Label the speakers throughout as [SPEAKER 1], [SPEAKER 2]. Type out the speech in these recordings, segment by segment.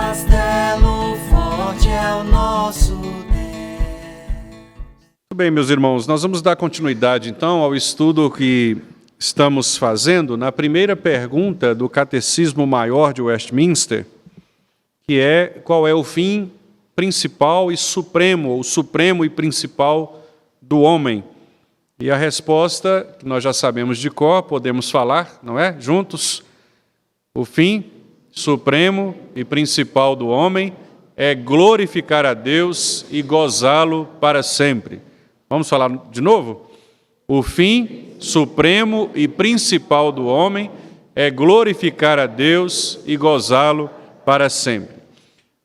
[SPEAKER 1] castelo forte é o nosso Deus.
[SPEAKER 2] Muito bem, meus irmãos, nós vamos dar continuidade então ao estudo que estamos fazendo na primeira pergunta do Catecismo Maior de Westminster, que é: qual é o fim principal e supremo, ou supremo e principal do homem? E a resposta, que nós já sabemos de cor, podemos falar, não é? Juntos. O fim supremo e principal do homem é glorificar a Deus e gozá-lo para sempre. Vamos falar de novo? O fim supremo e principal do homem é glorificar a Deus e gozá-lo para sempre.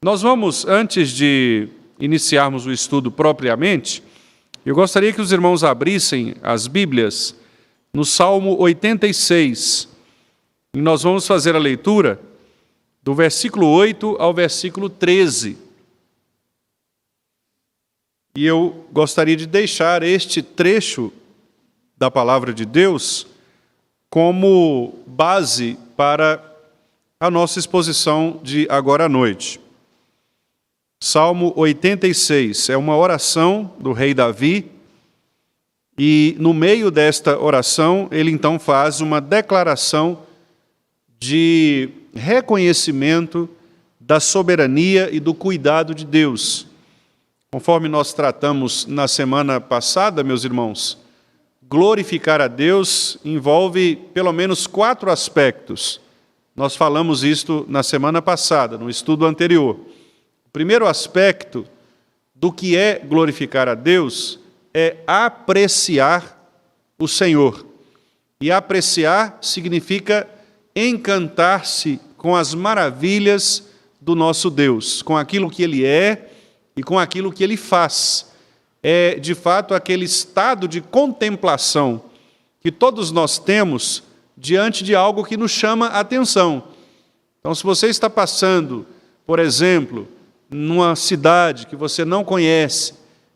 [SPEAKER 2] Nós vamos, antes de iniciarmos o estudo propriamente, eu gostaria que os irmãos abrissem as Bíblias no Salmo 86. E nós vamos fazer a leitura do versículo 8 ao versículo 13. E eu gostaria de deixar este trecho da palavra de Deus como base para a nossa exposição de agora à noite. Salmo 86 é uma oração do rei Davi, e no meio desta oração ele então faz uma declaração de reconhecimento da soberania e do cuidado de Deus. Conforme nós tratamos na semana passada, meus irmãos, glorificar a Deus envolve pelo menos 4 aspectos. Nós falamos isto na semana passada, no estudo anterior. O primeiro aspecto do que é glorificar a Deus é apreciar o Senhor. E apreciar significa encantar-se com as maravilhas do nosso Deus, com aquilo que Ele é e com aquilo que Ele faz. É, de fato, aquele estado de contemplação que todos nós temos diante de algo que nos chama a atenção. Então, se você está passando, por exemplo, numa cidade que você não conhece,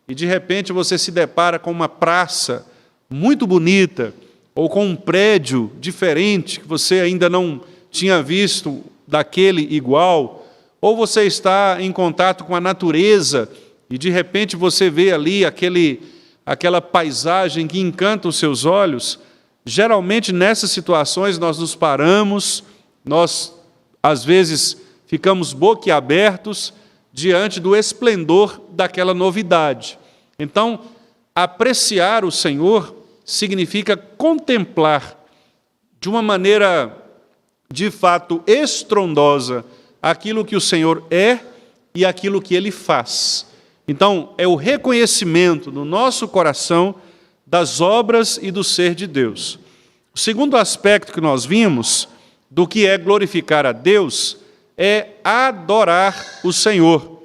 [SPEAKER 2] e de repente você se depara com uma praça muito bonita, ou com um prédio diferente que você ainda não tinha visto daquele igual, ou você está em contato com a natureza e de repente você vê ali aquela paisagem que encanta os seus olhos, geralmente nessas situações nós nos paramos, nós às vezes ficamos boquiabertos diante do esplendor daquela novidade. Então, apreciar o Senhor significa contemplar de uma maneira, de fato, estrondosa aquilo que o Senhor é e aquilo que Ele faz. Então, é o reconhecimento no nosso coração das obras e do ser de Deus. O segundo aspecto que nós vimos do que é glorificar a Deus é adorar o Senhor,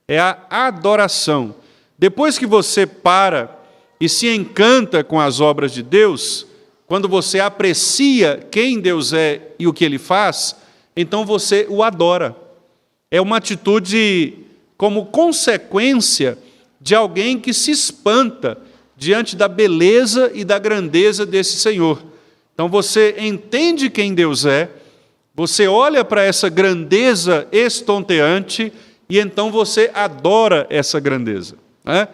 [SPEAKER 2] é a adoração. Depois que você para e se encanta com as obras de Deus, quando você aprecia quem Deus é e o que Ele faz, então você o adora. É uma atitude como consequência de alguém que se espanta diante da beleza e da grandeza desse Senhor. Então você entende quem Deus é, você olha para essa grandeza estonteante e então você adora essa grandeza, né?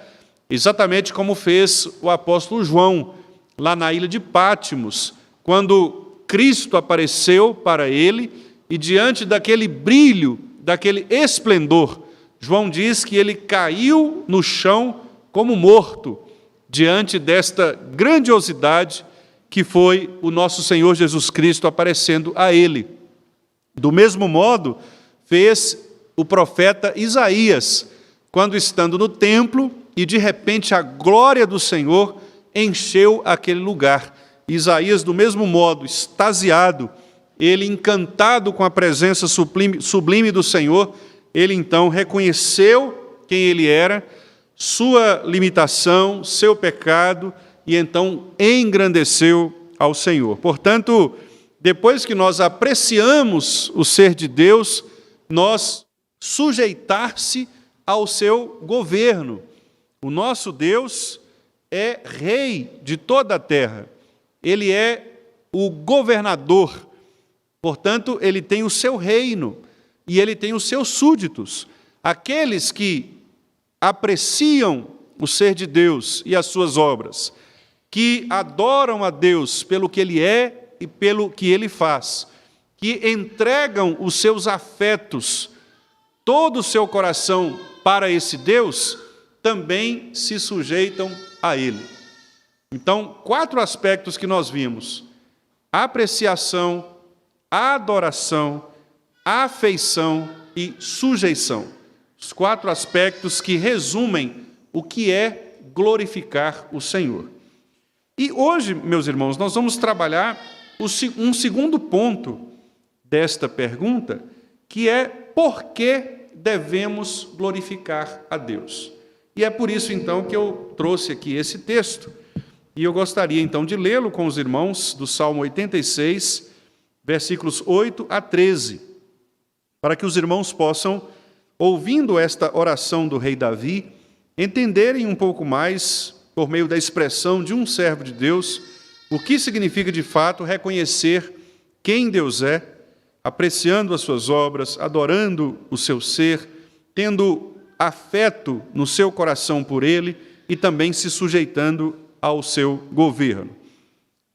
[SPEAKER 2] Exatamente como fez o apóstolo João, lá na ilha de Pátimos, quando Cristo apareceu para ele e diante daquele brilho, daquele esplendor, João diz que ele caiu no chão como morto, diante desta grandiosidade que foi o nosso Senhor Jesus Cristo aparecendo a ele. Do mesmo modo, fez o profeta Isaías, quando estando no templo, e de repente a glória do Senhor encheu aquele lugar. Isaías, do mesmo modo, extasiado, ele encantado com a presença sublime do Senhor, ele então reconheceu quem ele era, sua limitação, seu pecado, e então engrandeceu ao Senhor. Portanto, depois que nós apreciamos o ser de Deus, nós sujeitar-se ao seu governo. O nosso Deus é rei de toda a terra. Ele é o governador. Portanto, ele tem o seu reino. e ele tem os seus súditos, aqueles que apreciam o ser de Deus e as suas obras, que adoram a Deus pelo que Ele é e pelo que Ele faz, que entregam os seus afetos, todo o seu coração para esse Deus, também se sujeitam a Ele. Então, 4 aspectos que nós vimos: a apreciação, a adoração, a afeição e sujeição. Os 4 aspectos que resumem o que é glorificar o Senhor. E hoje, meus irmãos, nós vamos trabalhar um segundo ponto desta pergunta, que é por que devemos glorificar a Deus. E é por isso, então, que eu trouxe aqui esse texto. E eu gostaria, então, de lê-lo com os irmãos do Salmo 86, versículos 8 a 13, para que os irmãos possam, ouvindo esta oração do rei Davi, entenderem um pouco mais, por meio da expressão de um servo de Deus, o que significa de fato reconhecer quem Deus é, apreciando as suas obras, adorando o seu ser, tendo afeto no seu coração por Ele e também se sujeitando ao seu governo.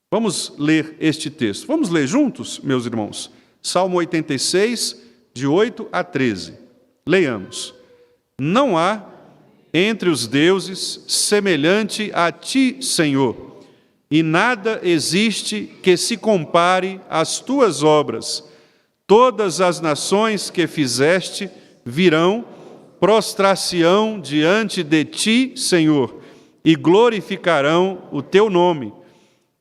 [SPEAKER 2] Vamos ler este texto. Vamos ler juntos, meus irmãos? Salmo 86, de 8 a 13. Leiamos. Não há entre os deuses semelhante a ti, Senhor, e nada existe que se compare às tuas obras. Todas as nações que fizeste virão, prostrar-se-ão diante de ti, Senhor, e glorificarão o teu nome,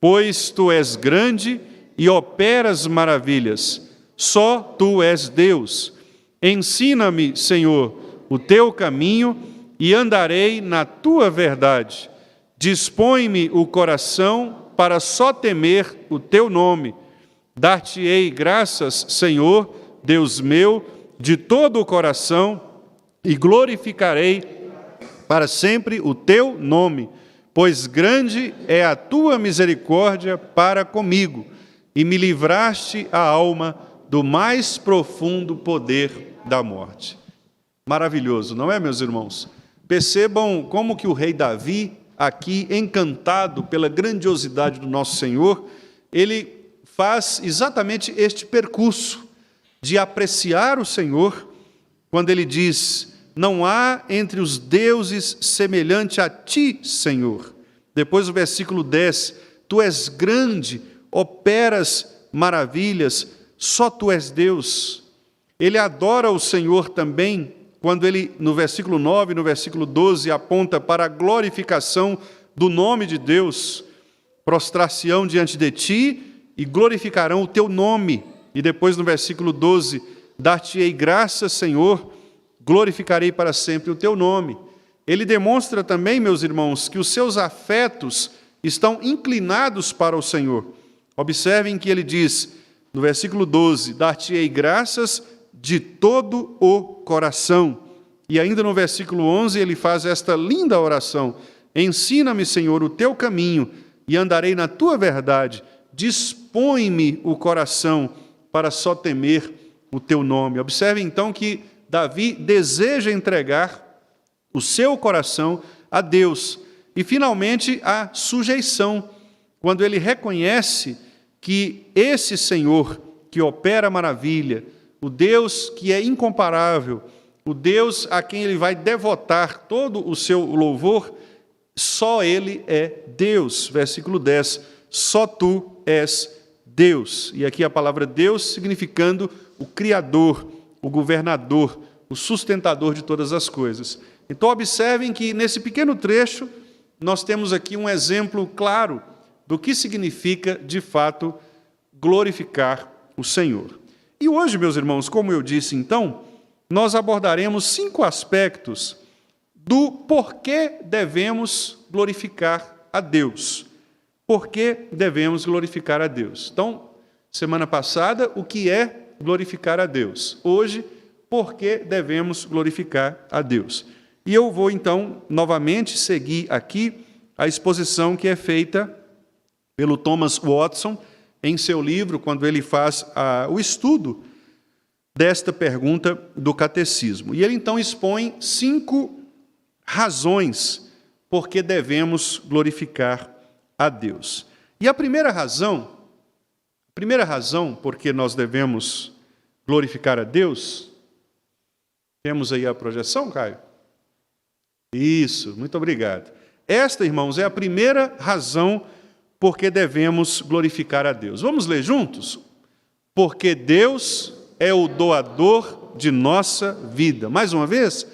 [SPEAKER 2] pois tu és grande e operas maravilhas. Só tu és Deus. Ensina-me, Senhor, o teu caminho e andarei na tua verdade. Dispõe-me o coração para só temer o teu nome. Dar-te-ei graças, Senhor, Deus meu, de todo o coração, e glorificarei para sempre o teu nome, pois grande é a tua misericórdia para comigo, e me livraste a alma do mais profundo poder da morte. Maravilhoso, não é, meus irmãos? Percebam como que o rei Davi, aqui encantado pela grandiosidade do nosso Senhor, ele faz exatamente este percurso de apreciar o Senhor, quando ele diz: não há entre os deuses semelhante a ti, Senhor. Depois o versículo 10, tu és grande, operas maravilhas, só tu és Deus. Ele adora o Senhor também, quando ele, no versículo 9 e no versículo 12, aponta para a glorificação do nome de Deus. Prostrar-se-ão diante de ti e glorificarão o teu nome. E depois, no versículo 12, dar-te-ei graças, Senhor, glorificarei para sempre o teu nome. Ele demonstra também, meus irmãos, que os seus afetos estão inclinados para o Senhor. Observem que ele diz, no versículo 12, dar-te-ei graças de todo o coração. E ainda no versículo 11 ele faz esta linda oração: ensina-me, Senhor, o teu caminho e andarei na tua verdade. Dispõe-me o coração para só temer o teu nome. Observe então que Davi deseja entregar o seu coração a Deus. E finalmente a sujeição, quando ele reconhece que esse Senhor que opera maravilha, o Deus que é incomparável, o Deus a quem ele vai devotar todo o seu louvor, só ele é Deus. Versículo 10, só tu és Deus. E aqui a palavra Deus significando o Criador, o governador, o sustentador de todas as coisas. Então observem que nesse pequeno trecho nós temos aqui um exemplo claro do que significa, de fato, glorificar o Senhor. E hoje, meus irmãos, como eu disse então, nós abordaremos 5 aspectos do porquê devemos glorificar a Deus. Por que devemos glorificar a Deus? Então, semana passada, o que é glorificar a Deus? Hoje, por que devemos glorificar a Deus? E eu vou, então, novamente seguir aqui a exposição que é feita pelo Thomas Watson em seu livro, quando ele faz o estudo desta pergunta do catecismo. E ele então expõe 5 razões por que devemos glorificar a Deus. E a primeira razão por que nós devemos glorificar a Deus, temos aí a projeção, Caio? Isso, muito obrigado. Esta, irmãos, é a primeira razão por que devemos glorificar a Deus. Vamos ler juntos? Porque Deus é o doador de nossa vida. Mais uma vez,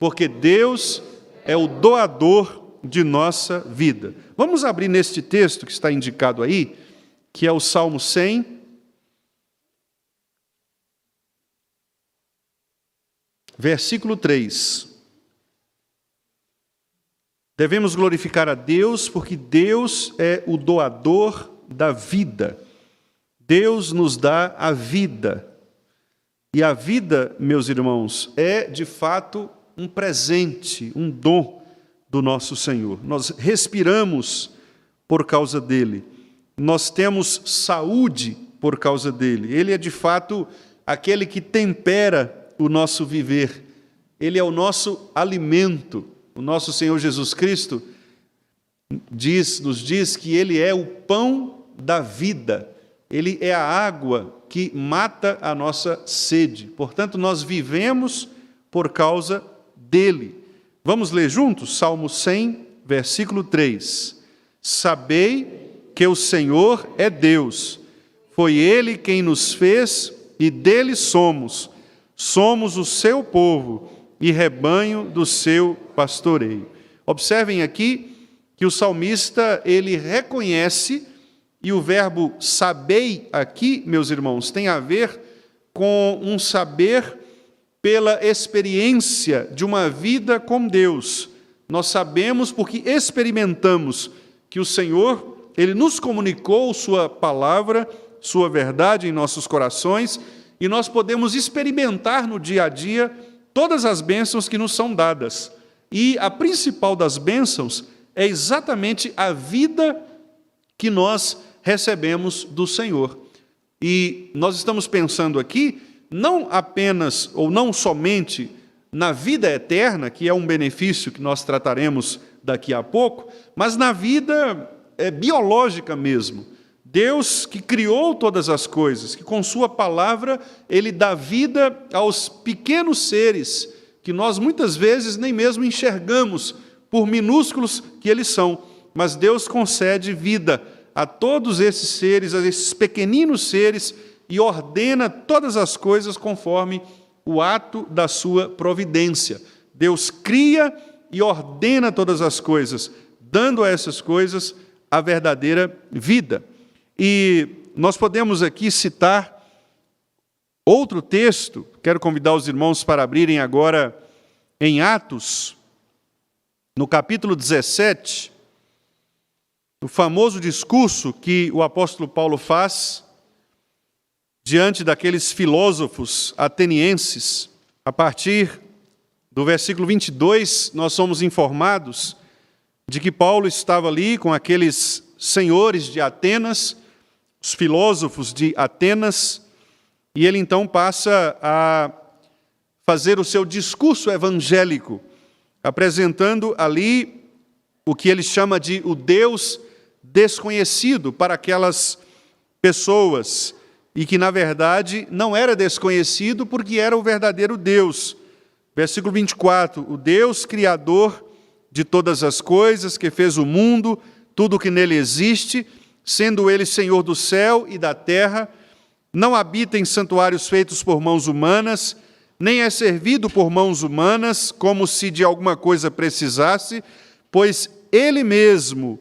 [SPEAKER 2] porque Deus é o doador de nossa vida. Vamos abrir neste texto que está indicado aí, que é o Salmo 100, versículo 3. Devemos glorificar a Deus porque Deus é o doador da vida. Deus nos dá a vida. E a vida, meus irmãos, é de fato um presente, um dom do nosso Senhor. Nós respiramos por causa dele. Nós temos saúde por causa dele. Ele é de fato aquele que tempera o nosso viver. Ele é o nosso alimento. O nosso Senhor Jesus Cristo nos diz que ele é o pão da vida. Ele é a água que mata a nossa sede. Portanto, nós vivemos por causa dele. Vamos ler juntos? Salmo 100, versículo 3. Sabei que o Senhor é Deus. Foi ele quem nos fez e dele somos. Somos o seu povo e rebanho do seu pastoreio. Observem aqui que o salmista, ele reconhece, e o verbo sabei aqui, meus irmãos, tem a ver com um saber pela experiência de uma vida com Deus. Nós sabemos porque experimentamos que o Senhor, ele nos comunicou sua palavra, sua verdade em nossos corações, e nós podemos experimentar no dia a dia todas as bênçãos que nos são dadas. E a principal das bênçãos é exatamente a vida que nós recebemos do Senhor. E nós estamos pensando aqui, não apenas, ou não somente, na vida eterna, que é um benefício que nós trataremos daqui a pouco, mas na vida biológica mesmo. Deus que criou todas as coisas, que com sua palavra ele dá vida aos pequenos seres, que nós muitas vezes nem mesmo enxergamos, por minúsculos que eles são, mas Deus concede vida a todos esses seres, a esses pequeninos seres, e ordena todas as coisas conforme o ato da sua providência. Deus cria e ordena todas as coisas, dando a essas coisas a verdadeira vida. E nós podemos aqui citar outro texto, quero convidar os irmãos para abrirem agora em Atos, no capítulo 17, o famoso discurso que o apóstolo Paulo faz diante daqueles filósofos atenienses. A partir do versículo 22, nós somos informados de que Paulo estava ali com aqueles senhores de Atenas, os filósofos de Atenas, e ele então passa a fazer o seu discurso evangélico, apresentando ali o que ele chama de o Deus desconhecido para aquelas pessoas, e que, na verdade, não era desconhecido porque era o verdadeiro Deus. Versículo 24, o Deus criador de todas as coisas, que fez o mundo, tudo o que nele existe, sendo ele Senhor do céu e da terra, não habita em santuários feitos por mãos humanas, nem é servido por mãos humanas, como se de alguma coisa precisasse, pois ele mesmo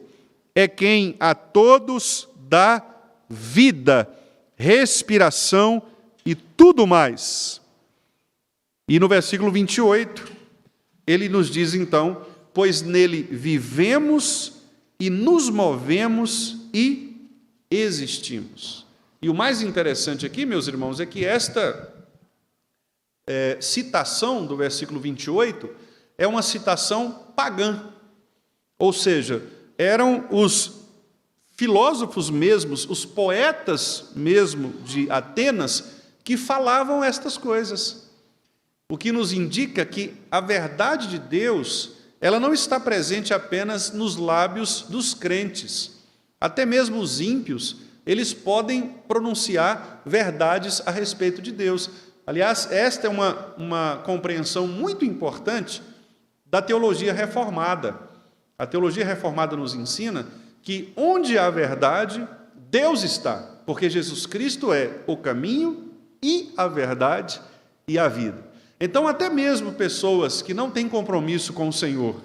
[SPEAKER 2] é quem a todos dá vida, respiração e tudo mais. E no versículo 28, ele nos diz então, pois nele vivemos e nos movemos e existimos. E o mais interessante aqui, meus irmãos, é que esta citação do versículo 28 é uma citação pagã. Ou seja, eram os filósofos mesmos, os poetas mesmo de Atenas, que falavam estas coisas. O que nos indica que a verdade de Deus, ela não está presente apenas nos lábios dos crentes. Até mesmo os ímpios, eles podem pronunciar verdades a respeito de Deus. Aliás, esta é uma compreensão muito importante da teologia reformada. A teologia reformada nos ensina que onde há verdade, Deus está, porque Jesus Cristo é o caminho e a verdade e a vida. Então, até mesmo pessoas que não têm compromisso com o Senhor,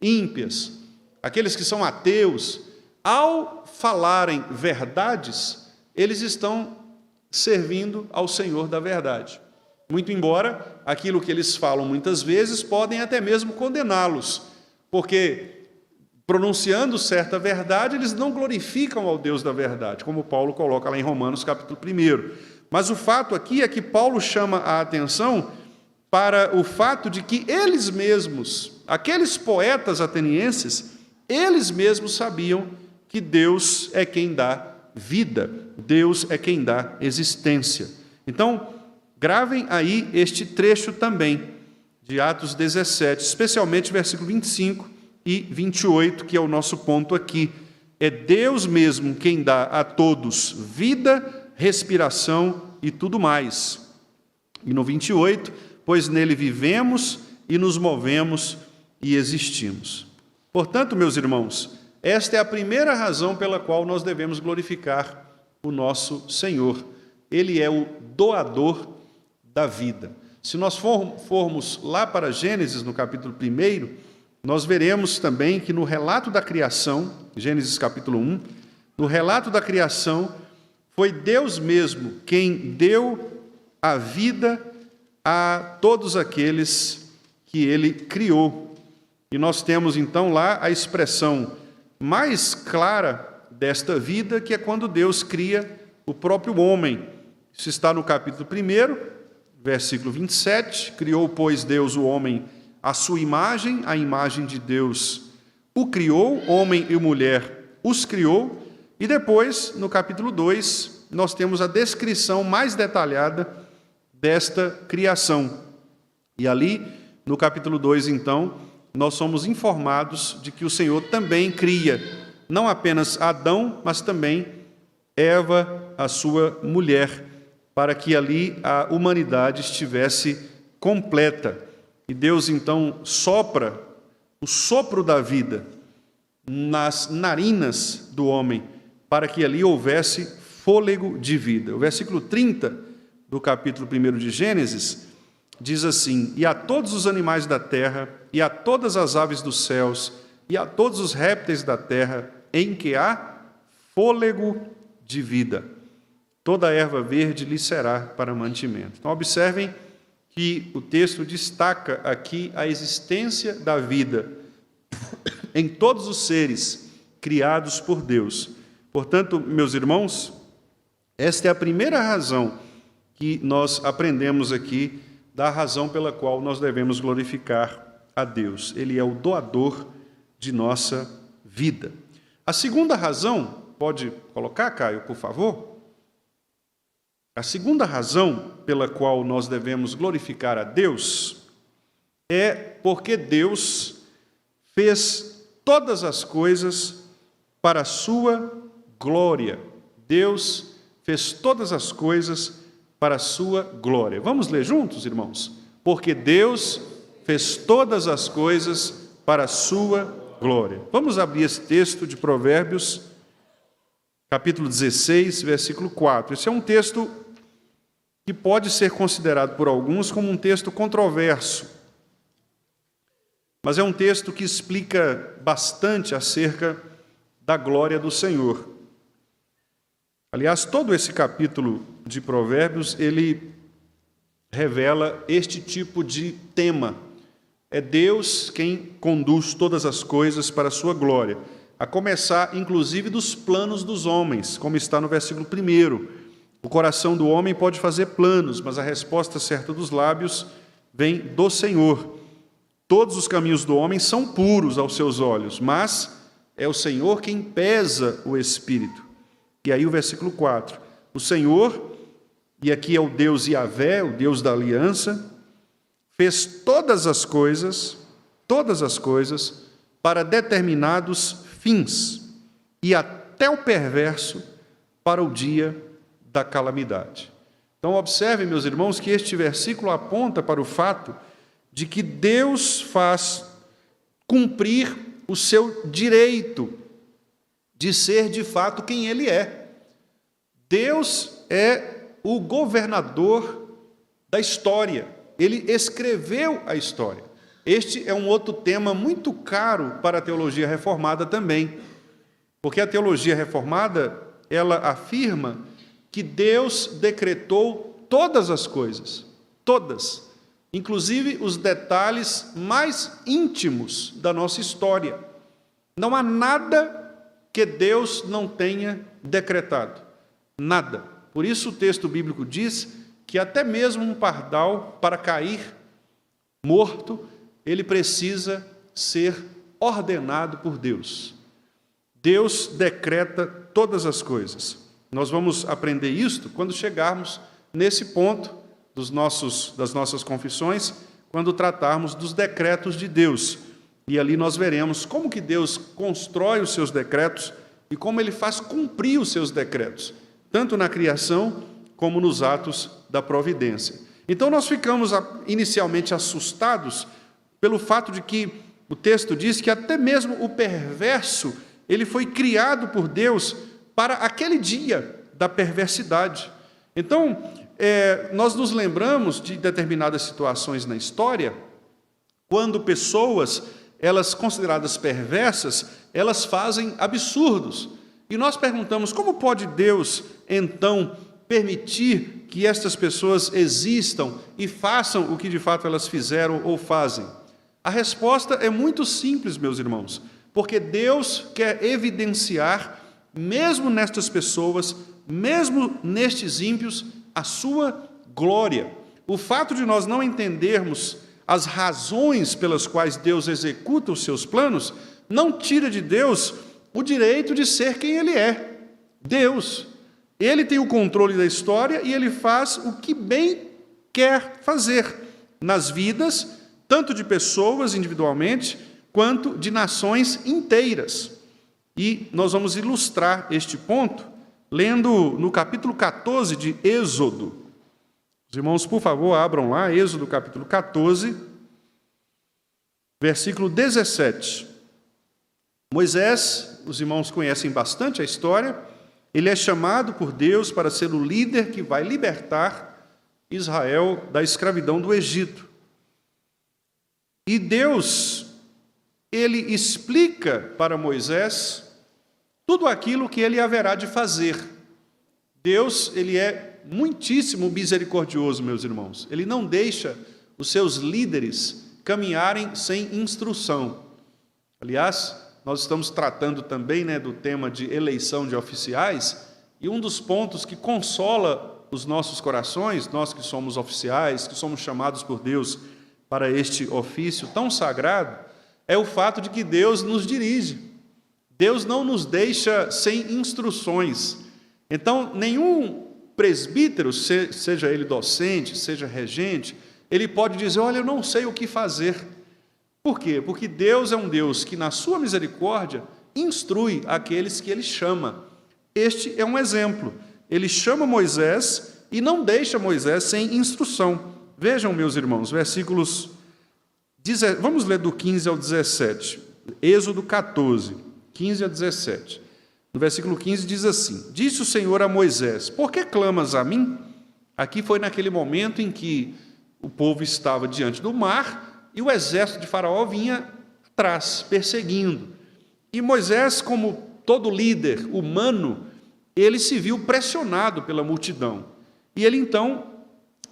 [SPEAKER 2] ímpias, aqueles que são ateus, ao falarem verdades, eles estão servindo ao Senhor da verdade. Muito embora aquilo que eles falam muitas vezes podem até mesmo condená-los, porque pronunciando certa verdade, eles não glorificam ao Deus da verdade, como Paulo coloca lá em Romanos capítulo 1. Mas o fato aqui é que Paulo chama a atenção para o fato de que eles mesmos, aqueles poetas atenienses, eles mesmos sabiam que Deus é quem dá vida, Deus é quem dá existência. Então, gravem aí este trecho também, de Atos 17, especialmente versículo 25 e 28, que é o nosso ponto aqui. É Deus mesmo quem dá a todos vida, respiração e tudo mais. E no 28, pois nele vivemos e nos movemos e existimos. Portanto, meus irmãos, esta é a primeira razão pela qual nós devemos glorificar o nosso Senhor. Ele é o doador da vida. Se nós formos lá para Gênesis, no capítulo 1, nós veremos também que no relato da criação, Gênesis capítulo 1, no relato da criação, foi Deus mesmo quem deu a vida a todos aqueles que Ele criou. E nós temos então lá a expressão mais clara desta vida, que é quando Deus cria o próprio homem. Isso está no capítulo 1, versículo 27, criou, pois, Deus o homem à sua imagem, a imagem de Deus o criou, homem e mulher os criou, e depois, no capítulo 2, nós temos a descrição mais detalhada desta criação. E ali, no capítulo 2, então, nós somos informados de que o Senhor também cria, não apenas Adão, mas também Eva, a sua mulher, para que ali a humanidade estivesse completa. E Deus, então, sopra o sopro da vida nas narinas do homem, para que ali houvesse fôlego de vida. O versículo 30 do capítulo 1 de Gênesis diz assim: e a todos os animais da terra, e a todas as aves dos céus, e a todos os répteis da terra, em que há fôlego de vida. Toda erva verde lhe será para mantimento. Então, observem que o texto destaca aqui a existência da vida em todos os seres criados por Deus. Portanto, meus irmãos, esta é a primeira razão que nós aprendemos aqui, da razão pela qual nós devemos glorificar a Deus. Ele é o doador de nossa vida. A segunda razão, pode colocar, Caio, por favor? A segunda razão pela qual nós devemos glorificar a Deus é porque Deus fez todas as coisas para a sua glória. Deus fez todas as coisas para a sua glória. Vamos ler juntos, irmãos? Porque Deus fez todas as coisas para a sua glória. Vamos abrir esse texto de Provérbios, capítulo 16, versículo 4. Esse é um texto que pode ser considerado por alguns como um texto controverso, mas é um texto que explica bastante acerca da glória do Senhor. Aliás, todo esse capítulo de Provérbios, ele revela este tipo de tema. É Deus quem conduz todas as coisas para a sua glória, a começar, inclusive, dos planos dos homens, como está no versículo 1. O coração do homem pode fazer planos, mas a resposta certa dos lábios vem do Senhor. Todos os caminhos do homem são puros aos seus olhos, mas é o Senhor quem pesa o espírito. E aí o versículo 4. O Senhor e aqui é o Deus Yahvé, o Deus da aliança, fez todas as coisas, para determinados fins, e até o perverso para o dia da calamidade. Então, observe, meus irmãos, que este versículo aponta para o fato de que Deus faz cumprir o seu direito de ser, de fato, quem Ele é. Deus é o governador da história. Ele escreveu a história. Este é um outro tema muito caro para a teologia reformada também, porque a teologia reformada, ela afirma que Deus decretou todas as coisas, todas, inclusive os detalhes mais íntimos da nossa história. Não há nada que Deus não tenha decretado, nada. Por isso o texto bíblico diz que até mesmo um pardal, para cair morto, ele precisa ser ordenado por Deus. Deus decreta todas as coisas. Nós vamos aprender isto quando chegarmos nesse ponto das nossas confissões, quando tratarmos dos decretos de Deus. E ali nós veremos como que Deus constrói os seus decretos e como Ele faz cumprir os seus decretos, tanto na criação como nos atos da providência. Então nós ficamos inicialmente assustados pelo fato de que o texto diz que até mesmo o perverso, ele foi criado por Deus para aquele dia da perversidade. Então, nós nos lembramos de determinadas situações na história, quando pessoas, elas consideradas perversas, elas fazem absurdos. E nós perguntamos, como pode Deus, então, permitir que estas pessoas existam e façam o que de fato elas fizeram ou fazem? A resposta é muito simples, meus irmãos, porque Deus quer evidenciar, mesmo nestas pessoas, mesmo nestes ímpios, a sua glória. O fato de nós não entendermos as razões pelas quais Deus executa os seus planos, não tira de Deus o direito de ser quem Ele é, Deus. Ele tem o controle da história e Ele faz o que bem quer fazer nas vidas, tanto de pessoas individualmente, quanto de nações inteiras. E nós vamos ilustrar este ponto lendo no capítulo 14 de Êxodo. Os irmãos, por favor, abram lá, Êxodo capítulo 14, versículo 17. Moisés, os irmãos conhecem bastante a história, ele é chamado por Deus para ser o líder que vai libertar Israel da escravidão do Egito. E Deus, ele explica para Moisés tudo aquilo que ele haverá de fazer. Deus, ele é muitíssimo misericordioso, meus irmãos. Ele não deixa os seus líderes caminharem sem instrução. Aliás, nós estamos tratando também, do tema de eleição de oficiais, e um dos pontos que consola os nossos corações, nós que somos oficiais, que somos chamados por Deus para este ofício tão sagrado, é o fato de que Deus nos dirige. Deus não nos deixa sem instruções. Então, nenhum presbítero, seja ele docente, seja regente, ele pode dizer, olha, eu não sei o que fazer. Por quê? Porque Deus é um Deus que, na sua misericórdia, instrui aqueles que Ele chama. Este é um exemplo. Ele chama Moisés e não deixa Moisés sem instrução. Vejam, meus irmãos, versículos... Vamos ler do 15 ao 17. Êxodo 14, 15 a 17. No versículo 15 diz assim, disse o Senhor a Moisés, por que clamas a mim? Aqui foi naquele momento em que o povo estava diante do mar e o exército de Faraó vinha atrás, perseguindo. E Moisés, como todo líder humano, ele se viu pressionado pela multidão. E ele então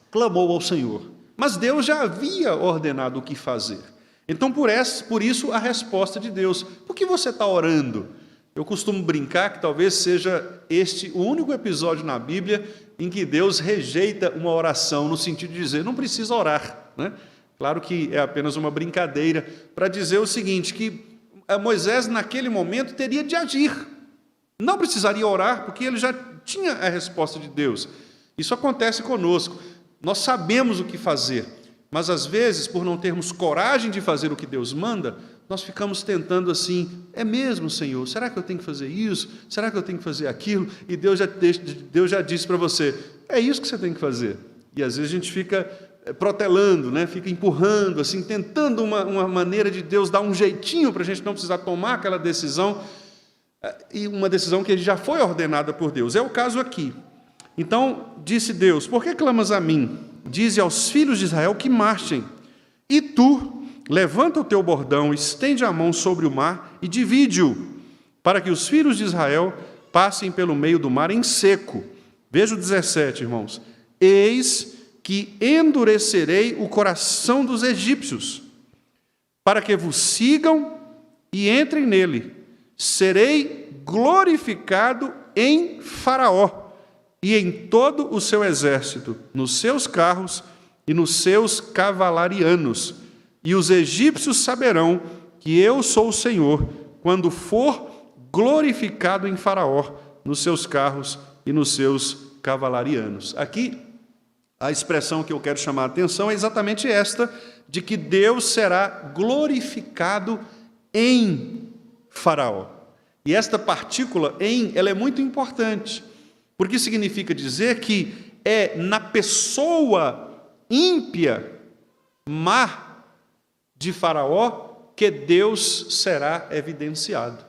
[SPEAKER 2] clamou ao Senhor. Mas Deus já havia ordenado o que fazer. Então, por isso, a resposta de Deus. Por que você está orando? Eu costumo brincar que talvez seja este o único episódio na Bíblia em que Deus rejeita uma oração, no sentido de dizer, não precisa orar. Claro que é apenas uma brincadeira para dizer o seguinte, que Moisés, naquele momento, teria de agir. Não precisaria orar, porque ele já tinha a resposta de Deus. Isso acontece conosco. Nós sabemos o que fazer, mas às vezes, por não termos coragem de fazer o que Deus manda, nós ficamos tentando assim: é mesmo, Senhor? Será que eu tenho que fazer isso? Será que eu tenho que fazer aquilo? E Deus já disse para você: é isso que você tem que fazer. E às vezes a gente fica protelando, né? Fica empurrando, assim, tentando uma maneira de Deus dar um jeitinho para a gente não precisar tomar aquela decisão, e uma decisão que já foi ordenada por Deus. É o caso aqui. Então, disse Deus: por que clamas a mim? Dize aos filhos de Israel que marchem. E tu, levanta o teu bordão, estende a mão sobre o mar e divide-o, para que os filhos de Israel passem pelo meio do mar em seco. Veja o 17, irmãos. Eis que endurecerei o coração dos egípcios, para que vos sigam e entrem nele. Serei glorificado em Faraó e em todo o seu exército, nos seus carros e nos seus cavalarianos. E os egípcios saberão que eu sou o Senhor, quando for glorificado em Faraó, nos seus carros e nos seus cavalarianos. Aqui, a expressão que eu quero chamar a atenção é exatamente esta, de que Deus será glorificado em Faraó. E esta partícula em, ela é muito importante, porque significa dizer que é na pessoa ímpia, má de Faraó, que Deus será evidenciado.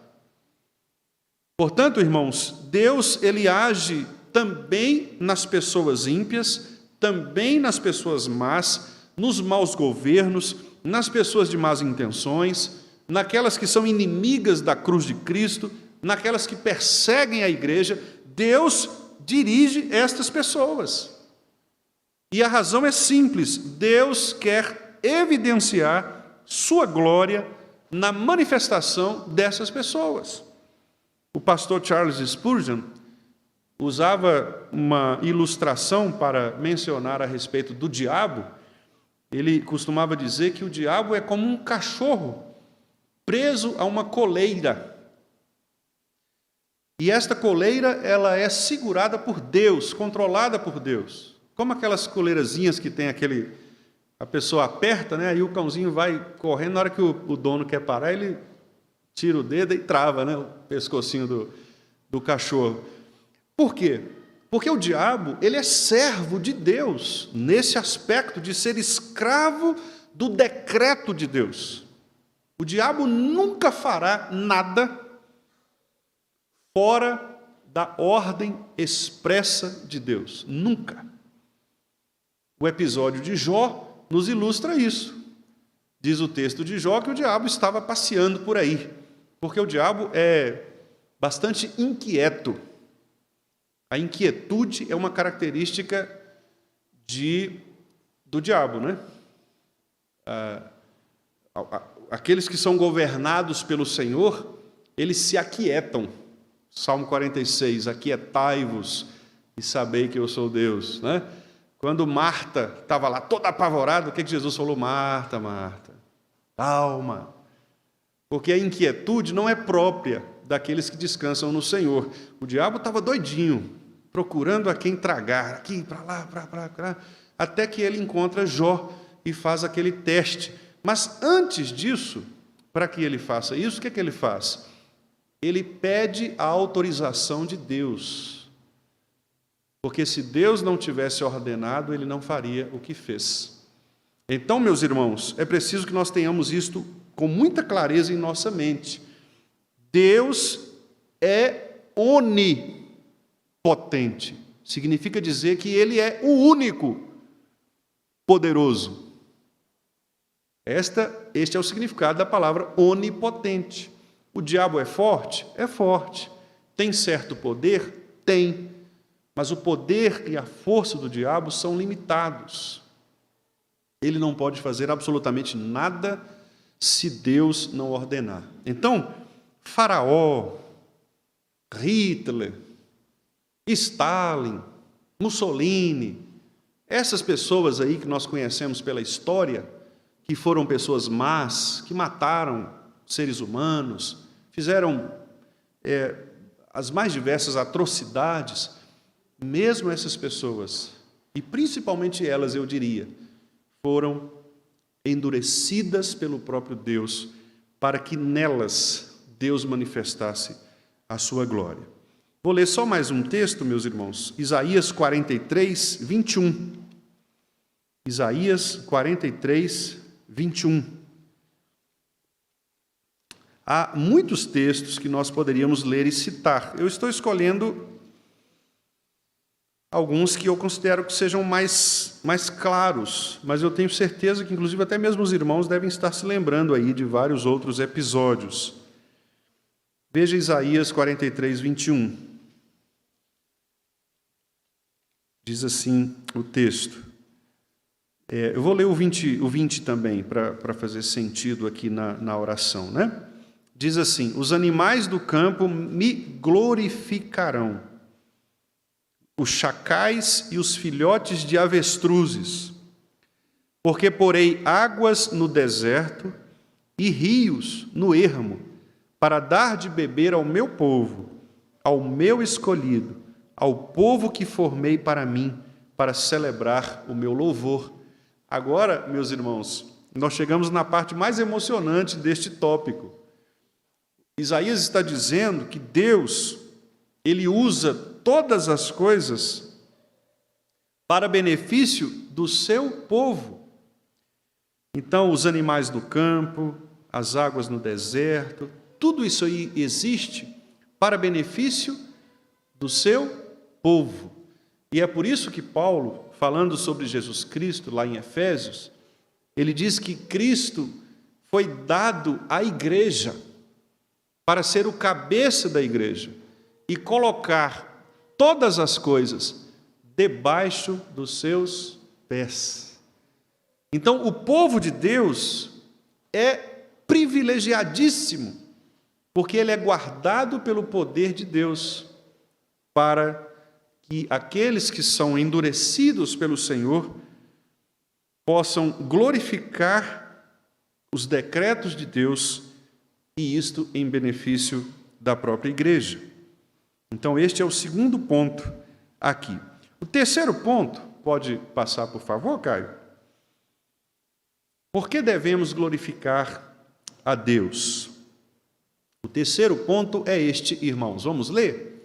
[SPEAKER 2] Portanto, irmãos, Deus, ele age também nas pessoas ímpias, também nas pessoas más, nos maus governos, nas pessoas de más intenções, naquelas que são inimigas da cruz de Cristo, naquelas que perseguem a igreja. Deus dirige estas pessoas. E a razão é simples: Deus quer evidenciar sua glória na manifestação dessas pessoas. O pastor Charles Spurgeon usava uma ilustração para mencionar a respeito do diabo. Ele costumava dizer que o diabo é como um cachorro preso a uma coleira. E esta coleira, ela é segurada por Deus, controlada por Deus. Como aquelas coleirazinhas que tem a pessoa aperta, né? Aí o cãozinho vai correndo, na hora que o dono quer parar, ele tira o dedo e trava, né, o pescocinho do cachorro. Por quê? Porque o diabo, ele é servo de Deus, nesse aspecto de ser escravo do decreto de Deus. O diabo nunca fará nada fora da ordem expressa de Deus. Nunca. O episódio de Jó nos ilustra isso. Diz o texto de Jó que o diabo estava passeando por aí, porque o diabo é bastante inquieto. A inquietude é uma característica do diabo, né? Aqueles que são governados pelo Senhor, eles se aquietam. Salmo 46, aquietai-vos e sabei que eu sou Deus, né? Quando Marta estava lá toda apavorada, o que Jesus falou? Marta, Marta, calma. Porque a inquietude não é própria daqueles que descansam no Senhor. O diabo estava doidinho, procurando a quem tragar, aqui, para lá, para lá, até que ele encontra Jó e faz aquele teste. Mas antes disso, para que ele faça isso, o que ele faz? Ele pede a autorização de Deus. Porque se Deus não tivesse ordenado, ele não faria o que fez. Então, meus irmãos, é preciso que nós tenhamos isto com muita clareza em nossa mente. Deus é onipotente. Significa dizer que ele é o único poderoso. Este é o significado da palavra onipotente. O diabo é forte? É forte. Tem certo poder? Tem. Mas o poder e a força do diabo são limitados. Ele não pode fazer absolutamente nada se Deus não ordenar. Então, Faraó, Hitler, Stalin, Mussolini, essas pessoas aí que nós conhecemos pela história, que foram pessoas más, que mataram seres humanos, fizeram as mais diversas atrocidades, mesmo essas pessoas, e principalmente elas, eu diria, foram endurecidas pelo próprio Deus, para que nelas Deus manifestasse a sua glória. Vou ler só mais um texto, meus irmãos, Isaías 43, 21. Isaías 43, 21. Há muitos textos que nós poderíamos ler e citar. Eu estou escolhendo alguns que eu considero que sejam mais claros, mas eu tenho certeza que, inclusive, até mesmo os irmãos devem estar se lembrando aí de vários outros episódios. Veja Isaías 43, 21. Diz assim o texto. Eu vou ler o 20 também, para fazer sentido aqui na oração, né? Diz assim: os animais do campo me glorificarão, os chacais e os filhotes de avestruzes, porque porei águas no deserto e rios no ermo, para dar de beber ao meu povo, ao meu escolhido, ao povo que formei para mim, para celebrar o meu louvor. Agora, meus irmãos, nós chegamos na parte mais emocionante deste tópico. Isaías está dizendo que Deus, Ele usa todas as coisas para benefício do seu povo. Então, os animais do campo, as águas no deserto, tudo isso aí existe para benefício do seu povo. E é por isso que Paulo, falando sobre Jesus Cristo, lá em Efésios, ele diz que Cristo foi dado à igreja para ser o cabeça da igreja e colocar todas as coisas debaixo dos seus pés. Então, o povo de Deus é privilegiadíssimo, porque ele é guardado pelo poder de Deus, para que aqueles que são endurecidos pelo Senhor possam glorificar os decretos de Deus, e isto em benefício da própria igreja. Então, este é o segundo ponto aqui. O terceiro ponto, pode passar, por favor, Caio? Por que devemos glorificar a Deus? O terceiro ponto é este, irmãos. Vamos ler?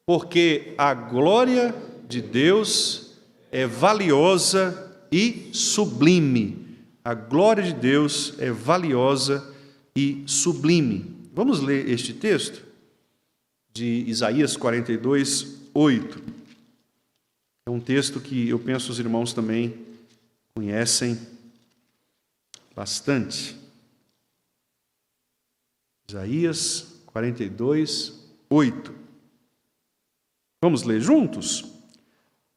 [SPEAKER 2] Porque a glória de Deus é valiosa e sublime. A glória de Deus é valiosa e sublime. Vamos ler este texto de Isaías 42, 8. É um texto que eu penso os irmãos também conhecem bastante. Isaías 42, 8. Vamos ler juntos?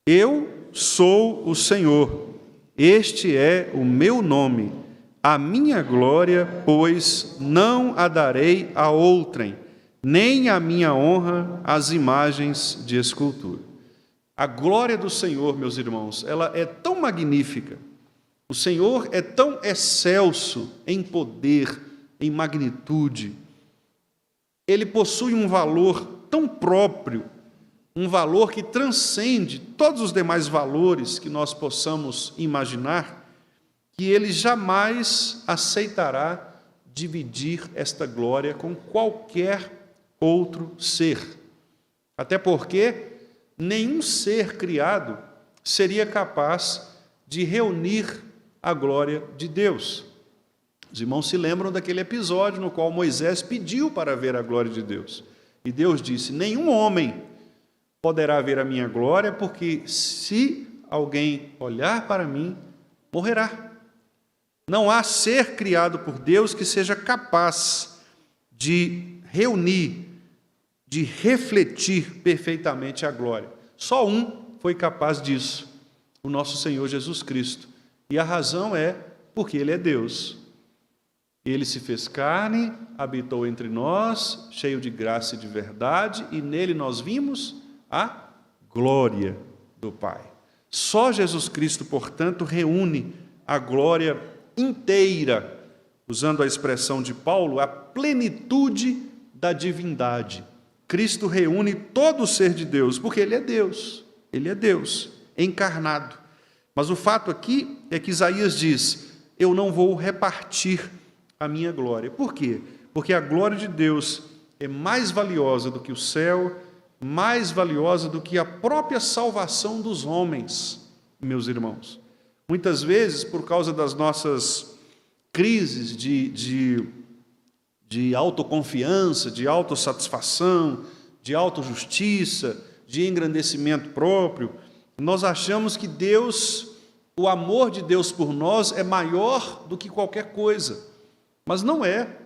[SPEAKER 2] Eu sou o Senhor, este é o meu nome. A minha glória, pois, não a darei a outrem, nem a minha honra às imagens de escultura. A glória do Senhor, meus irmãos, ela é tão magnífica, o Senhor é tão excelso em poder, em magnitude, ele possui um valor tão próprio, um valor que transcende todos os demais valores que nós possamos imaginar, que ele jamais aceitará dividir esta glória com qualquer outro ser. Até porque nenhum ser criado seria capaz de reunir a glória de Deus. Os irmãos se lembram daquele episódio no qual Moisés pediu para ver a glória de Deus. E Deus disse: nenhum homem poderá ver a minha glória, porque se alguém olhar para mim, morrerá. Não há ser criado por Deus que seja capaz de reunir, de refletir perfeitamente a glória. Só um foi capaz disso, o nosso Senhor Jesus Cristo. E a razão é porque Ele é Deus. Ele se fez carne, habitou entre nós, cheio de graça e de verdade, e nele nós vimos a glória do Pai. Só Jesus Cristo, portanto, reúne a glória inteira, usando a expressão de Paulo, a plenitude da divindade. Cristo reúne todo o ser de Deus, porque Ele é Deus. Ele é Deus, encarnado. Mas o fato aqui é que Isaías diz: eu não vou repartir a minha glória. Por quê? Porque a glória de Deus é mais valiosa do que o céu, mais valiosa do que a própria salvação dos homens, meus irmãos. Muitas vezes, por causa das nossas crises de autoconfiança, de autossatisfação, de autojustiça, de engrandecimento próprio, nós achamos que Deus, o amor de Deus por nós é maior do que qualquer coisa, mas não é.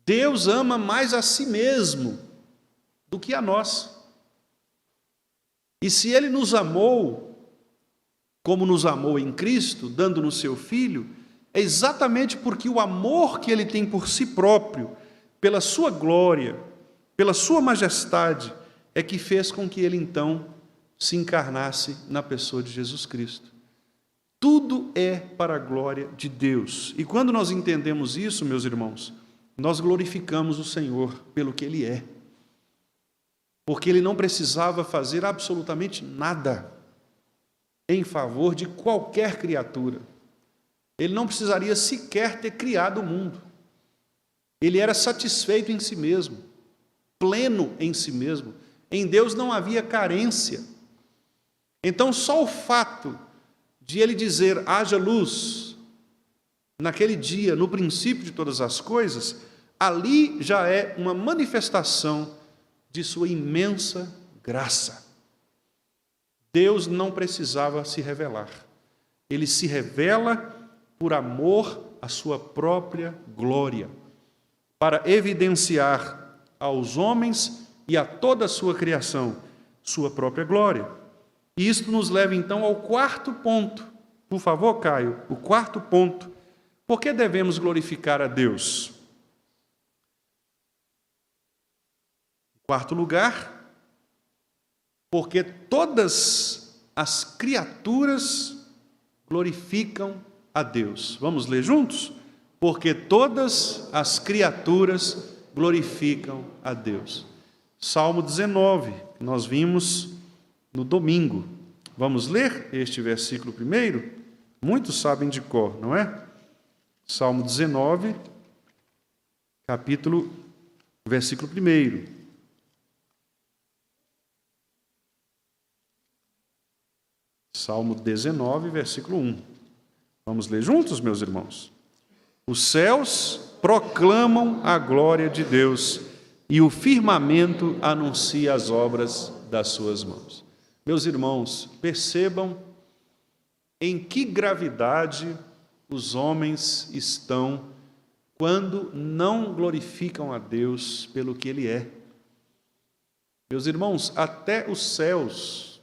[SPEAKER 2] Deus ama mais a si mesmo do que a nós. E se Ele nos amou, como nos amou em Cristo, dando-nos seu Filho, é exatamente porque o amor que Ele tem por si próprio, pela sua glória, pela sua majestade, é que fez com que Ele então se encarnasse na pessoa de Jesus Cristo. Tudo é para a glória de Deus. E quando nós entendemos isso, meus irmãos, nós glorificamos o Senhor pelo que Ele é. Porque Ele não precisava fazer absolutamente nada em favor de qualquer criatura. Ele não precisaria sequer ter criado o mundo. Ele era satisfeito em si mesmo, pleno em si mesmo. Em Deus não havia carência. Então, só o fato de Ele dizer, haja luz, naquele dia, no princípio de todas as coisas, ali já é uma manifestação de sua imensa graça. Deus não precisava se revelar. Ele se revela por amor à sua própria glória, para evidenciar aos homens e a toda a sua criação sua própria glória. E isto nos leva então ao quarto ponto. Por favor, Caio, o quarto ponto. Por que devemos glorificar a Deus? Em quarto lugar, porque todas as criaturas glorificam a Deus. Vamos ler juntos? Porque todas as criaturas glorificam a Deus. Salmo 19, que nós vimos no domingo. Vamos ler este versículo primeiro? Muitos sabem de cor, não é? Salmo 19, versículo 1. Salmo 19, versículo 1. Vamos ler juntos, meus irmãos? Os céus proclamam a glória de Deus e o firmamento anuncia as obras das suas mãos. Meus irmãos, percebam em que gravidade os homens estão quando não glorificam a Deus pelo que Ele é. Meus irmãos, até os céus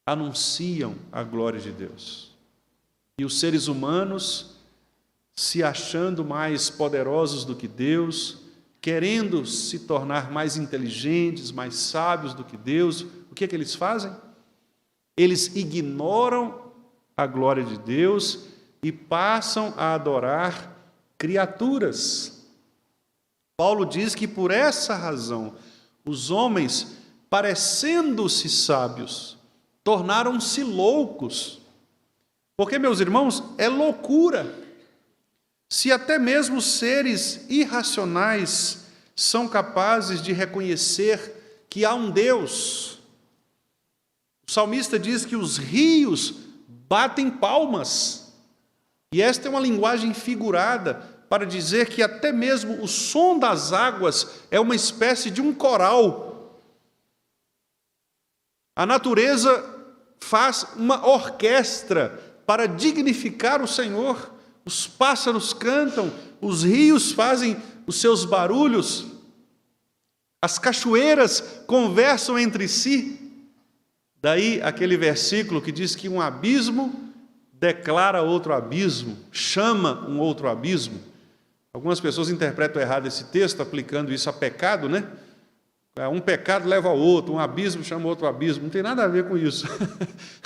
[SPEAKER 2] anunciam a glória de Deus. E os seres humanos, se achando mais poderosos do que Deus, querendo se tornar mais inteligentes, mais sábios do que Deus, o que é que eles fazem? Eles ignoram a glória de Deus e passam a adorar criaturas. Paulo diz que por essa razão, os homens, parecendo-se sábios, tornaram-se loucos. Porque, meus irmãos, é loucura. Se até mesmo seres irracionais são capazes de reconhecer que há um Deus. O salmista diz que os rios batem palmas. E esta é uma linguagem figurada para dizer que até mesmo o som das águas é uma espécie de um coral. A natureza faz uma orquestra para dignificar o Senhor. Os pássaros cantam, os rios fazem os seus barulhos, as cachoeiras conversam entre si. Daí aquele versículo que diz que um abismo declara outro abismo, chama um outro abismo. Algumas pessoas interpretam errado esse texto, aplicando isso a pecado, né? Um pecado leva ao outro, um abismo chama outro abismo. Não tem nada a ver com isso.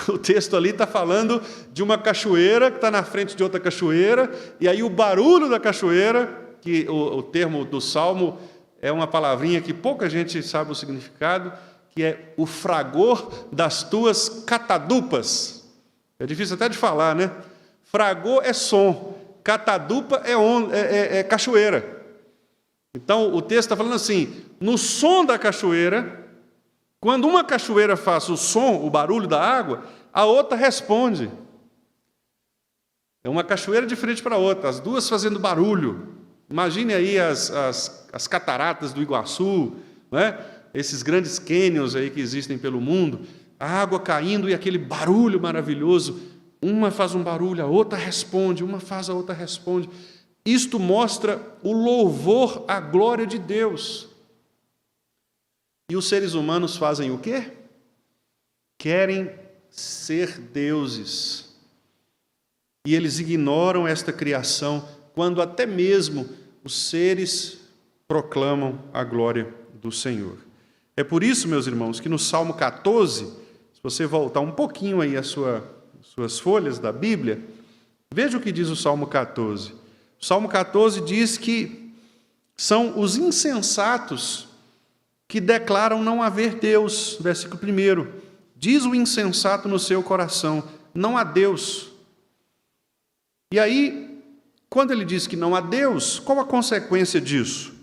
[SPEAKER 2] O texto ali está falando de uma cachoeira que está na frente de outra cachoeira, e aí o barulho da cachoeira, que o termo do Salmo é uma palavrinha que pouca gente sabe o significado, que é o fragor das tuas catadupas. É difícil até de falar, né? Fragor é som, catadupa é cachoeira. Então, o texto está falando assim, no som da cachoeira, quando uma cachoeira faz o som, o barulho da água, a outra responde. É uma cachoeira de frente para a outra, as duas fazendo barulho. Imagine aí as cataratas do Iguaçu, né? Esses grandes cânions aí que existem pelo mundo, a água caindo e aquele barulho maravilhoso. Uma faz um barulho, a outra responde, uma faz, a outra responde. Isto mostra o louvor à glória de Deus. E os seres humanos fazem o quê? Querem ser deuses. E eles ignoram esta criação, quando até mesmo os seres proclamam a glória do Senhor. É por isso, meus irmãos, que no Salmo 14, se você voltar um pouquinho aí as suas folhas da Bíblia, veja o que diz o Salmo 14. O Salmo 14 diz que são os insensatos que declaram não haver Deus. Versículo 1. Diz o insensato no seu coração, não há Deus. E aí, quando ele diz que não há Deus, qual a consequência disso?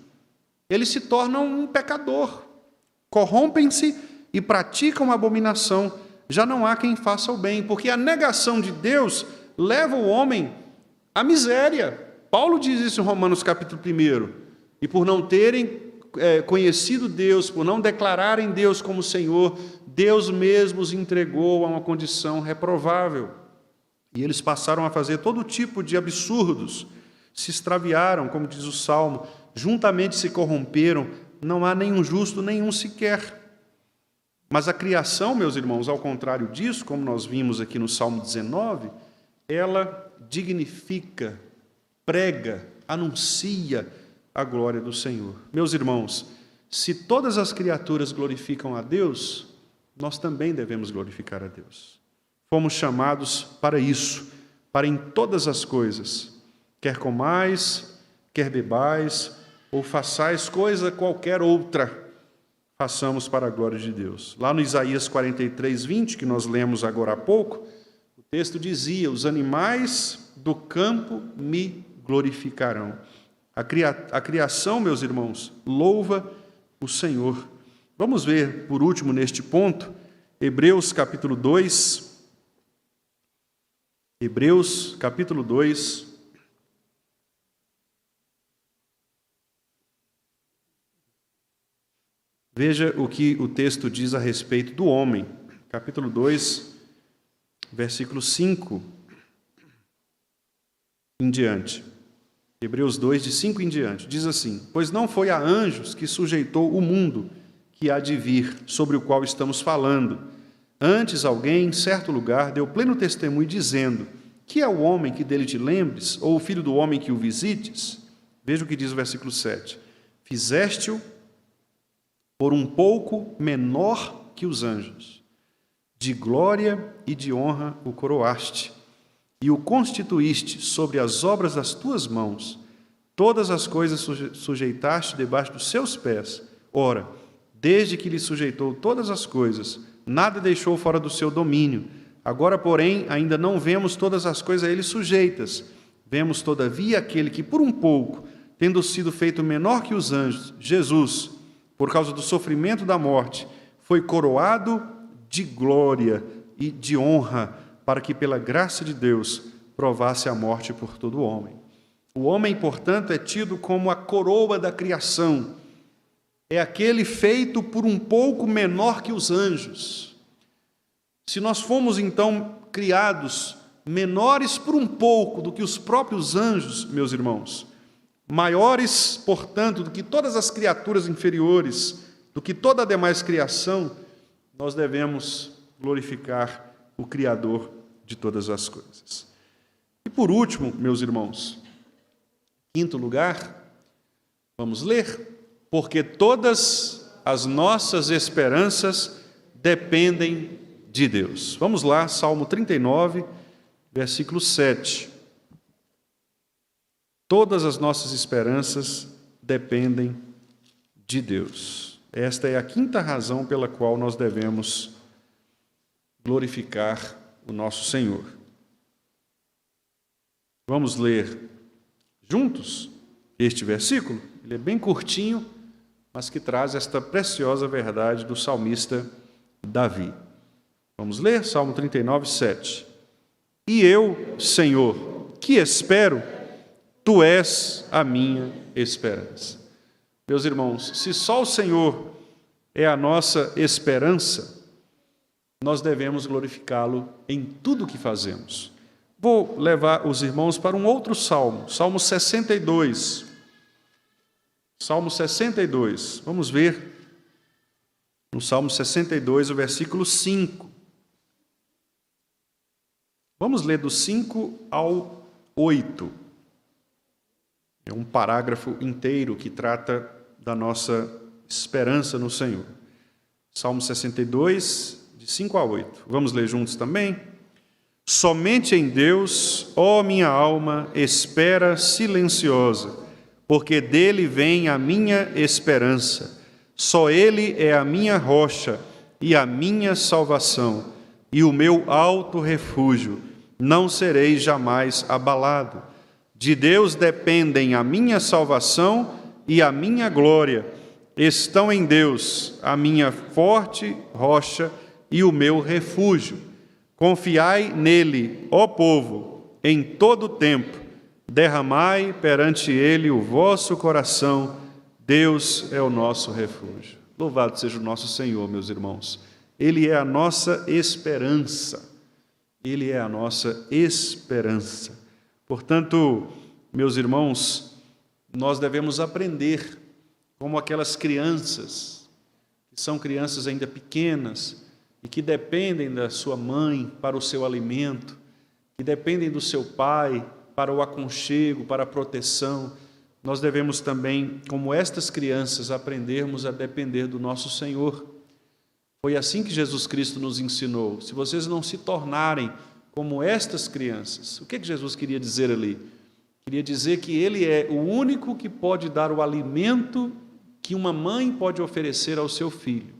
[SPEAKER 2] Eles se tornam um pecador, corrompem-se e praticam abominação. Já não há quem faça o bem, porque a negação de Deus leva o homem à miséria. Paulo diz isso em Romanos capítulo 1. E por não terem conhecido Deus, por não declararem Deus como Senhor, Deus mesmo os entregou a uma condição reprovável. E eles passaram a fazer todo tipo de absurdos, se extraviaram, como diz o Salmo, juntamente se corromperam, não há nenhum justo, nenhum sequer. Mas a criação, meus irmãos, ao contrário disso, como nós vimos aqui no Salmo 19, ela dignifica, prega, anuncia a glória do Senhor. Meus irmãos, se todas as criaturas glorificam a Deus, nós também devemos glorificar a Deus. Fomos chamados para isso, para em todas as coisas, quer comais, quer bebais, ou façais coisa qualquer outra, façamos para a glória de Deus. Lá no Isaías 43, 20, que nós lemos agora há pouco, o texto dizia, os animais do campo me glorificarão. A criação, meus irmãos, louva o Senhor. Vamos ver, por último, neste ponto, Hebreus capítulo 2. Hebreus capítulo 2. Veja o que o texto diz a respeito do homem. Capítulo 2, versículo 5 em diante. Hebreus 2, de 5 em diante. Diz assim, pois não foi a anjos que sujeitou o mundo que há de vir, sobre o qual estamos falando. Antes alguém, em certo lugar, deu pleno testemunho, dizendo, que é o homem que dele te lembres, ou o filho do homem que o visites? Veja o que diz o versículo 7. Fizeste-o por um pouco menor que os anjos. De glória e de honra o coroaste, e o constituíste sobre as obras das tuas mãos. Todas as coisas sujeitaste debaixo dos seus pés. Ora, desde que lhe sujeitou todas as coisas, nada deixou fora do seu domínio. Agora, porém, ainda não vemos todas as coisas a ele sujeitas. Vemos, todavia, aquele que, por um pouco, tendo sido feito menor que os anjos, Jesus, por causa do sofrimento da morte, foi coroado de glória e de honra, para que, pela graça de Deus, provasse a morte por todo homem. O homem, portanto, é tido como a coroa da criação. É aquele feito por um pouco menor que os anjos. Se nós fomos, então, criados menores por um pouco do que os próprios anjos, meus irmãos, maiores, portanto, do que todas as criaturas inferiores, do que toda a demais criação, nós devemos glorificar o Criador de todas as coisas. E por último, meus irmãos, quinto lugar, vamos ler, porque todas as nossas esperanças dependem de Deus. Vamos lá, Salmo 39, versículo 7. Todas as nossas esperanças dependem de Deus. Esta é a quinta razão pela qual nós devemos glorificar o nosso Senhor. Vamos ler juntos este versículo? Ele é bem curtinho, mas que traz esta preciosa verdade do salmista Davi. Vamos ler? Salmo 39, 7. E eu, Senhor, que espero, Tu és a minha esperança. Meus irmãos, se só o Senhor é a nossa esperança, nós devemos glorificá-lo em tudo o que fazemos. Vou levar os irmãos para um outro salmo, Salmo 62. Salmo 62, vamos ver no Salmo 62, o versículo 5. Vamos ler do 5 ao 8. É um parágrafo inteiro que trata da nossa esperança no Senhor. Salmo 62, de 5 a 8. Vamos ler juntos também? Somente em Deus, ó minha alma, espera silenciosa, porque dele vem a minha esperança. Só ele é a minha rocha e a minha salvação, e o meu alto refúgio. Não serei jamais abalado. De Deus dependem a minha salvação e a minha glória. Estão em Deus a minha forte rocha e o meu refúgio. Confiai nele, ó povo, em todo o tempo. Derramai perante ele o vosso coração. Deus é o nosso refúgio. Louvado seja o nosso Senhor, meus irmãos. Ele é a nossa esperança. Ele é a nossa esperança. Portanto, meus irmãos, nós devemos aprender como aquelas crianças, que são crianças ainda pequenas e que dependem da sua mãe para o seu alimento, que dependem do seu pai para o aconchego, para a proteção. Nós devemos também, como estas crianças, aprendermos a depender do nosso Senhor. Foi assim que Jesus Cristo nos ensinou. Se vocês não se tornarem como estas crianças, o que Jesus queria dizer ali? Queria dizer que Ele é o único que pode dar o alimento que uma mãe pode oferecer ao seu filho.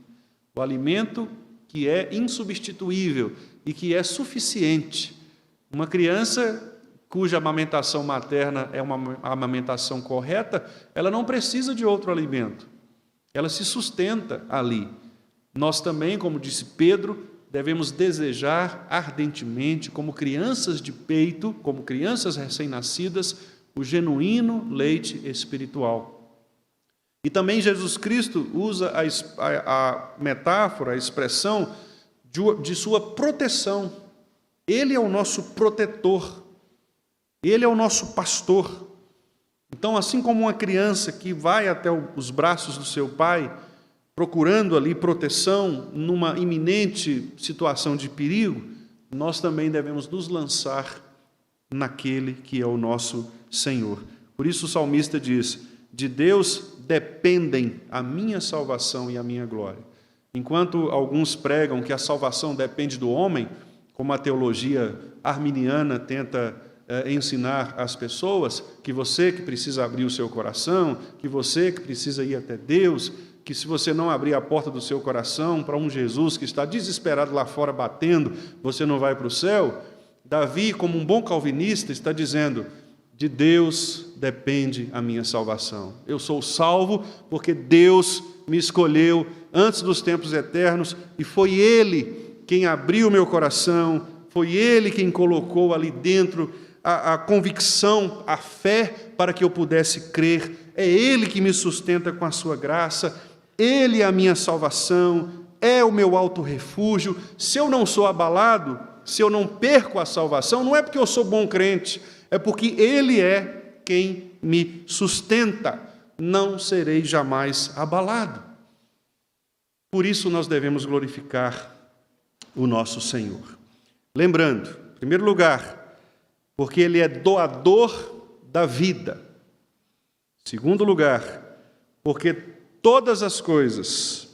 [SPEAKER 2] O alimento que é insubstituível e que é suficiente. Uma criança cuja amamentação materna é uma amamentação correta, ela não precisa de outro alimento. Ela se sustenta ali. Nós também, como disse Pedro, devemos desejar ardentemente, como crianças de peito, como crianças recém-nascidas, o genuíno leite espiritual. E também Jesus Cristo usa a metáfora, a expressão de sua proteção. Ele é o nosso protetor, Ele é o nosso pastor. Então, assim como uma criança que vai até os braços do seu pai, procurando ali proteção numa iminente situação de perigo, nós também devemos nos lançar naquele que é o nosso Senhor. Por isso o salmista diz: de Deus dependem a minha salvação e a minha glória. Enquanto alguns pregam que a salvação depende do homem, como a teologia arminiana tenta ensinar às pessoas, que você que precisa abrir o seu coração, que você que precisa ir até Deus, que se você não abrir a porta do seu coração para um Jesus que está desesperado lá fora batendo, você não vai para o céu. Davi, como um bom calvinista, está dizendo: de Deus depende a minha salvação. Eu sou salvo porque Deus me escolheu antes dos tempos eternos e foi Ele quem abriu o meu coração, foi Ele quem colocou ali dentro a convicção, a fé para que eu pudesse crer. É Ele que me sustenta com a sua graça. Ele é a minha salvação, é o meu alto refúgio. Se eu não sou abalado, se eu não perco a salvação, não é porque eu sou bom crente, é porque Ele é quem me sustenta. Não serei jamais abalado. Por isso nós devemos glorificar o nosso Senhor. Lembrando, em primeiro lugar, porque Ele é doador da vida. Em segundo lugar, porque todas as coisas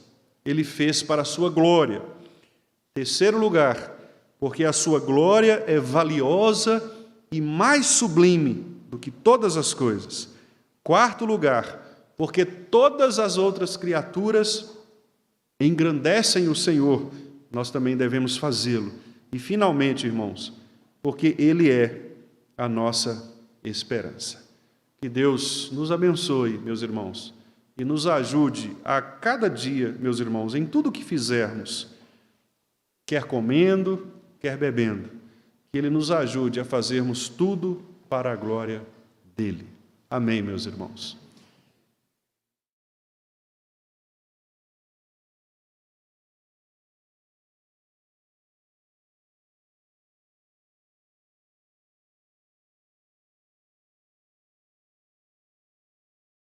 [SPEAKER 2] Ele fez para a sua glória. Terceiro lugar, porque a sua glória é valiosa e mais sublime do que todas as coisas. Quarto lugar, porque todas as outras criaturas engrandecem o Senhor, nós também devemos fazê-lo. E, finalmente, irmãos, porque Ele é a nossa esperança. Que Deus nos abençoe, meus irmãos, e nos ajude a cada dia, meus irmãos, em tudo que fizermos, quer comendo, quer bebendo, que Ele nos ajude a fazermos tudo para a glória dEle. Amém, meus irmãos.